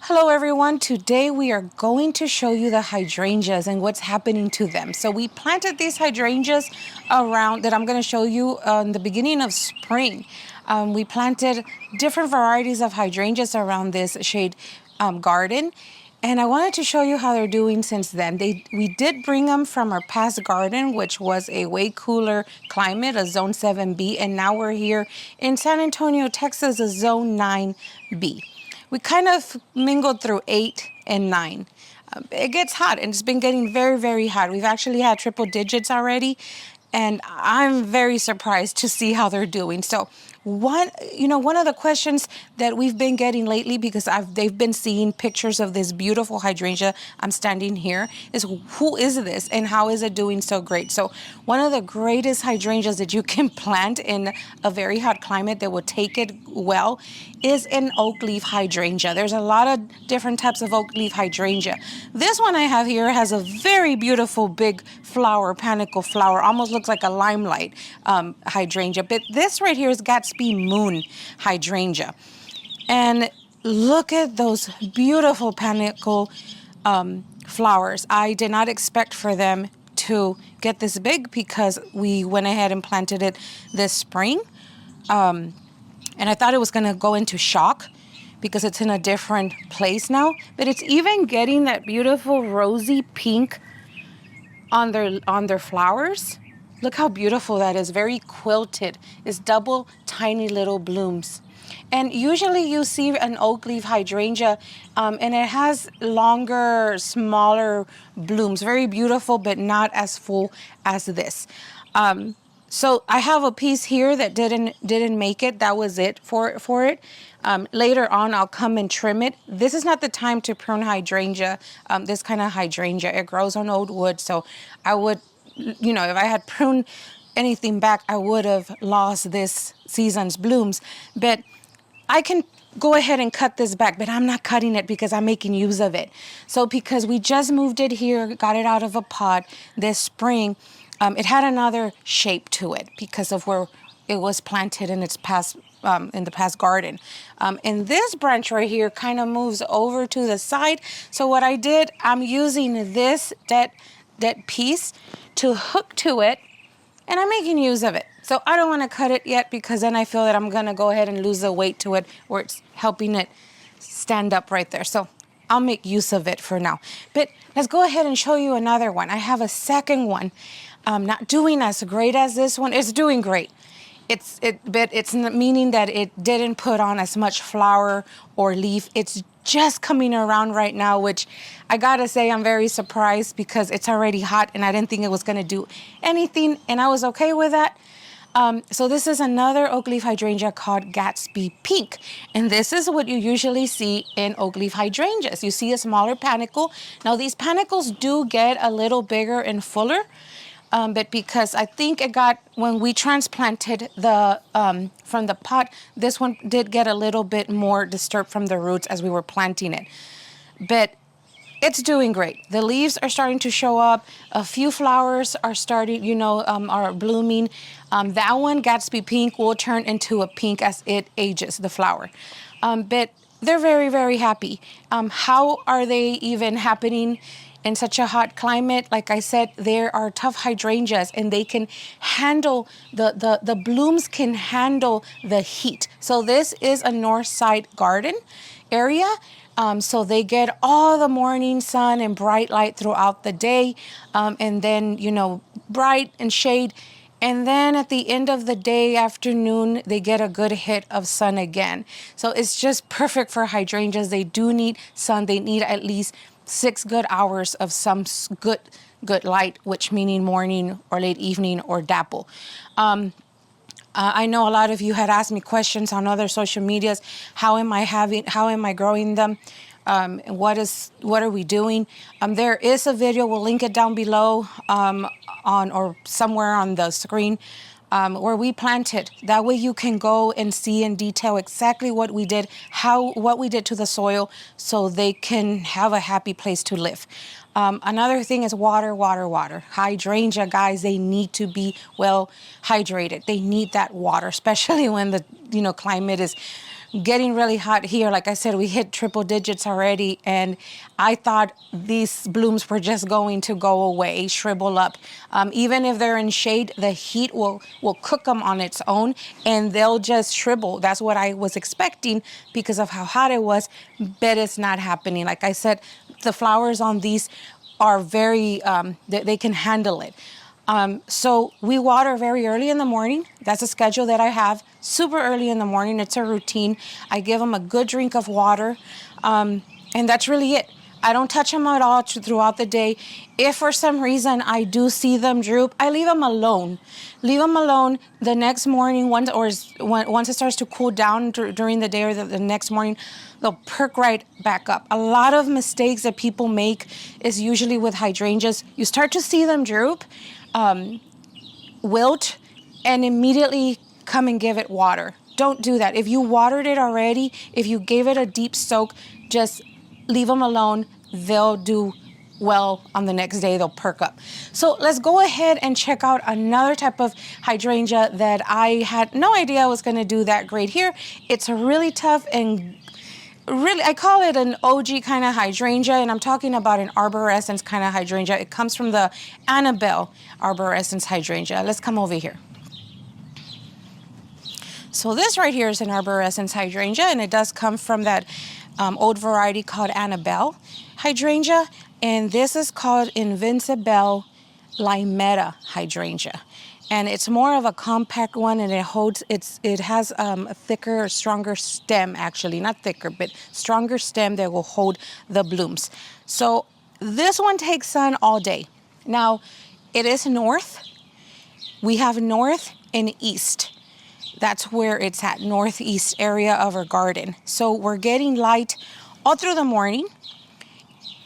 Hello everyone, today we are going to show you the hydrangeas and what's happening to them. So we planted these hydrangeas around that I'm going to show you in the beginning of spring. We planted different varieties of hydrangeas around this shade garden. And I wanted to show you how they're doing since then. We did bring them from our past garden, which was a way cooler climate, a zone 7B, and now we're here in San Antonio, Texas, a zone 9B. We kind of mingled through 8 and 9. It gets hot, and it's been getting very, very hot. We've actually had triple digits already, and I'm very surprised to see how they're doing. So one of the questions that we've been getting lately, because they've been seeing pictures of this beautiful hydrangea I'm standing here, is who is this and how is it doing so great? So one of the greatest hydrangeas that you can plant in a very hot climate that will take it well is an oak leaf hydrangea. There's a lot of different types of oak leaf hydrangea. This one I have here has a very beautiful big flower, panicle flower, almost looks like a limelight hydrangea. But this right here is Gatsby Moon hydrangea. And look at those beautiful panicle flowers. I did not expect for them to get this big because we went ahead and planted it this spring. And I thought it was going to go into shock because it's in a different place now. But it's even getting that beautiful rosy pink on their flowers. Look how beautiful that is. Very quilted. It's double tiny little blooms. And usually you see an oak leaf hydrangea and it has longer, smaller blooms. Very beautiful, but not as full as this. So I have a piece here that didn't make it. That was it for it. Later on, I'll come and trim it. This is not the time to prune hydrangea, this kind of hydrangea. It grows on old wood, so I would, if I had pruned anything back, I would have lost this season's blooms. But I can go ahead and cut this back, but I'm not cutting it because I'm making use of it. So because we just moved it here, got it out of a pot this spring, it had another shape to it because of where it was planted in its past, in the past garden. And this branch right here kind of moves over to the side. So what I did, I'm using this that piece to hook to it, and I'm making use of it. So I don't want to cut it yet because then I feel that I'm going to go ahead and lose the weight to it where it's helping it stand up right there. So I'll make use of it for now. But let's go ahead and show you another one. I have a second one. Not doing as great as this one. It's doing great. But it's meaning that it didn't put on as much flower or leaf. It's just coming around right now, which I gotta say I'm very surprised because it's already hot and I didn't think it was gonna do anything, and I was okay with that. So this is another oak leaf hydrangea called Gatsby Pink. And this is what you usually see in oak leaf hydrangeas. You see a smaller panicle. Now these panicles do get a little bigger and fuller. But because I think when we transplanted from the pot, this one did get a little bit more disturbed from the roots as we were planting it. But it's doing great. The leaves are starting to show up. A few flowers are starting, are blooming. That one, Gatsby Pink, will turn into a pink as it ages, the flower. But they're very, very happy. How are they even happening in such a hot climate? Like I said, there are tough hydrangeas and they can handle, the blooms can handle the heat. So this is a north side garden area. So they get all the morning sun and bright light throughout the day. And then, bright and shade. And then at the end of the day, afternoon, they get a good hit of sun again. So it's just perfect for hydrangeas. They do need sun. They need at least 6 good hours of some good light, which meaning morning or late evening or dapple. I know a lot of you had asked me questions on other social medias. How am I growing them? What are we doing? There is a video, we'll link it down below or somewhere on the screen, where we planted. That way you can go and see in detail exactly what we did, what we did to the soil so they can have a happy place to live. Another thing is water. Hydrangea, guys, they need to be well hydrated. They need that water, especially when the climate is getting really hot here. Like I said, we hit triple digits already, and I thought these blooms were just going to go away, shrivel up. Even if they're in shade, the heat will cook them on its own, and they'll just shrivel. That's what I was expecting because of how hot it was, but it's not happening. Like I said, the flowers on these are very, they can handle it. So we water very early in the morning. That's a schedule that I have, super early in the morning. It's a routine. I give them a good drink of water, and that's really it. I don't touch them at all throughout the day. If for some reason I do see them droop, I leave them alone. Leave them alone the next morning, once it starts to cool down during the day or the next morning, they'll perk right back up. A lot of mistakes that people make is usually with hydrangeas. You start to see them droop, wilt, and immediately come and give it water. Don't do that. If you watered it already, if you gave it a deep soak, just leave them alone. They'll do well on the next day. They'll perk up. So let's go ahead and check out another type of hydrangea that I had no idea was going to do that great here. It's a really tough and really, I call it an OG kind of hydrangea, and I'm talking about an arborescens kind of hydrangea. It comes from the Annabelle arborescens hydrangea. Let's come over here. So this right here is an arborescens hydrangea, and it does come from that old variety called Annabelle hydrangea, and this is called Invincible Limetta hydrangea. And it's more of a compact one, and it has a thicker, stronger stem, actually, not thicker, but stronger stem that will hold the blooms. So this one takes sun all day. Now, it is north. We have north and east. That's where it's at, northeast area of our garden. So we're getting light all through the morning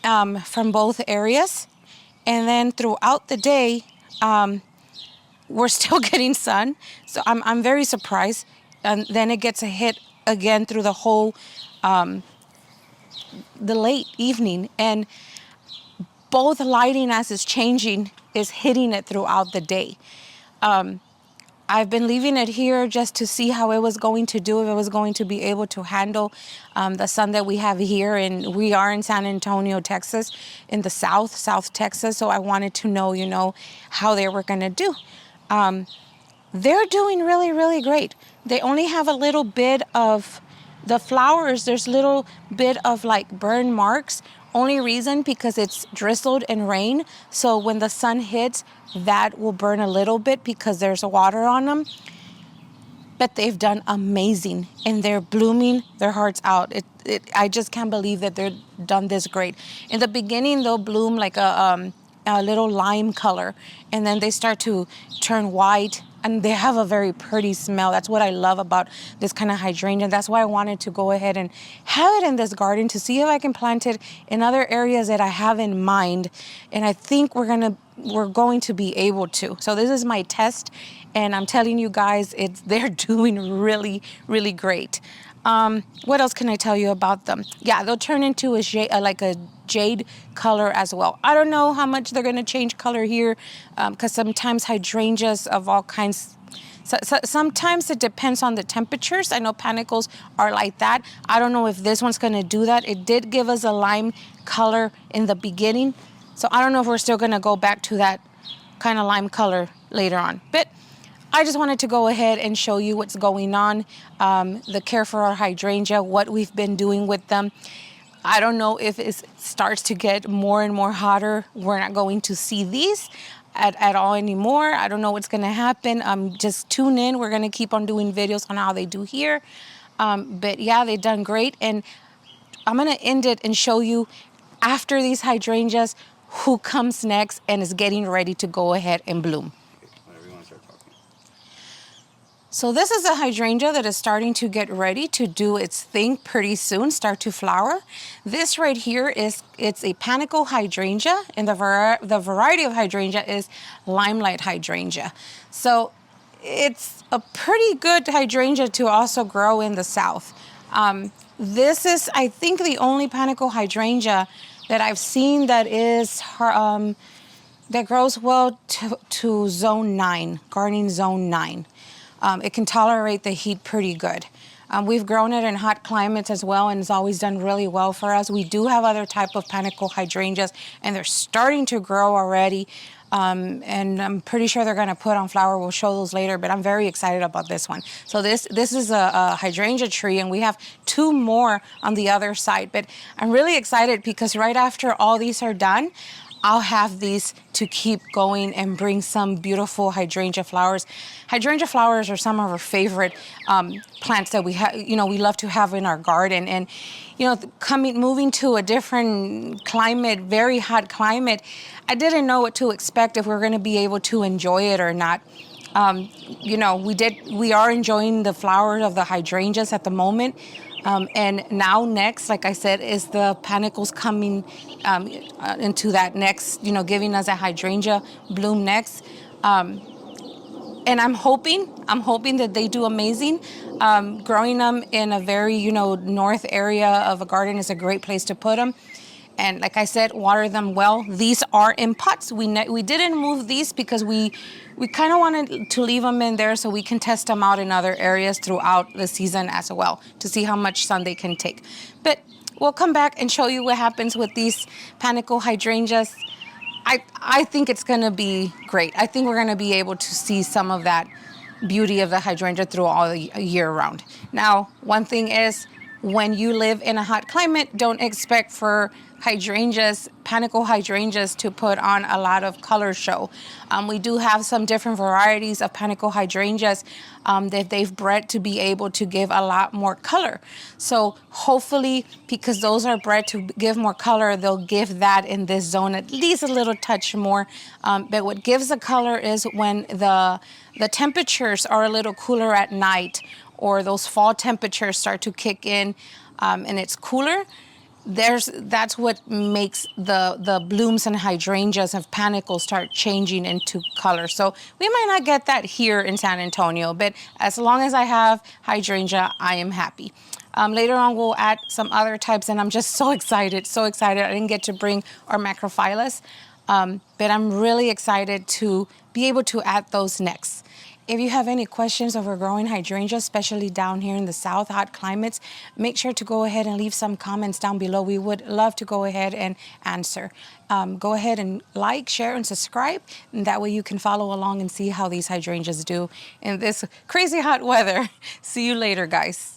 from both areas. And then throughout the day, we're still getting sun. So I'm very surprised. And then it gets a hit again through the whole, the late evening. And both lighting as it's changing is hitting it throughout the day. I've been leaving it here just to see how it was going to do, if it was going to be able to handle the sun that we have here. And we are in San Antonio, Texas, in the South Texas. So I wanted to know, how they were going to do. They're doing really, really great. They only have a little bit of the flowers. There's a little bit of like burn marks. Only reason because it's drizzled and rain. So when the sun hits, that will burn a little bit because there's water on them. But they've done amazing, and they're blooming their hearts out. I just can't believe that they're done this great. In the beginning, they'll bloom like a little lime color, and then they start to turn white, and they have a very pretty smell. That's what I love about this kind of hydrangea. That's why I wanted to go ahead and have it in this garden to see if I can plant it in other areas that I have in mind. And I think we're going to be able to. So this is my test, and I'm telling you guys, they're doing really, really great. What else can I tell you about them? Yeah, they'll turn into a jade color as well. I don't know how much they're going to change color here, because sometimes hydrangeas of all kinds, sometimes it depends on the temperatures. I know panicles are like that. I don't know if this one's going to do that. It did give us a lime color in the beginning, so I don't know if we're still going to go back to that kind of lime color later on. But I just wanted to go ahead and show you what's going on, the care for our hydrangea, what we've been doing with them. I don't know if it starts to get more and more hotter. We're not going to see these at all anymore. I don't know what's going to happen. Just tune in. We're going to keep on doing videos on how they do here. But yeah, they've done great. And I'm going to end it and show you after these hydrangeas who comes next and is getting ready to go ahead and bloom. So this is a hydrangea that is starting to get ready to do its thing pretty soon, start to flower. This right here it's a panicle hydrangea, and the variety of hydrangea is limelight hydrangea. So it's a pretty good hydrangea to also grow in the South. This is, I think, the only panicle hydrangea that I've seen that is that grows well to zone 9, gardening zone 9. It can tolerate the heat pretty good. We've grown it in hot climates as well, and it's always done really well for us. We do have other type of panicle hydrangeas, and they're starting to grow already. And I'm pretty sure they're going to put on flower. We'll show those later, but I'm very excited about this one. So this is a hydrangea tree, and we have 2 more on the other side. But I'm really excited because right after all these are done, I'll have these to keep going and bring some beautiful hydrangea flowers. Hydrangea flowers are some of our favorite plants that we we love to have in our garden. And moving to a different climate, very hot climate, I didn't know what to expect, if we we're going to be able to enjoy it or not. We are enjoying the flowers of the hydrangeas at the moment. And now next, like I said, is the panicles coming into that next, giving us a hydrangea bloom next. And I'm hoping that they do amazing. Growing them in a very, north area of a garden is a great place to put them. And like I said, water them well. These are in pots. We didn't move these because we kind of wanted to leave them in there so we can test them out in other areas throughout the season as well to see how much sun they can take. But we'll come back and show you what happens with these panicle hydrangeas. I think it's going to be great. I think we're going to be able to see some of that beauty of the hydrangea through all the year round. Now, one thing is, when you live in a hot climate, don't expect for panicle hydrangeas to put on a lot of color show. We do have some different varieties of panicle hydrangeas that they've bred to be able to give a lot more color. So hopefully, because those are bred to give more color, they'll give that in this zone at least a little touch more. But what gives the color is when the temperatures are a little cooler at night, or those fall temperatures start to kick in, and it's cooler. That's what makes the blooms and hydrangeas of panicles start changing into color. So we might not get that here in San Antonio, but as long as I have hydrangea, I am happy. Later on, we'll add some other types, and I'm just so excited, so excited. I didn't get to bring our macrophyllus, but I'm really excited to be able to add those next. If you have any questions over growing hydrangeas, especially down here in the south, hot climates, make sure to go ahead and leave some comments down below. We would love to go ahead and answer. Go ahead and like, share, and subscribe, and that way you can follow along and see how these hydrangeas do in this crazy hot weather. See you later, guys.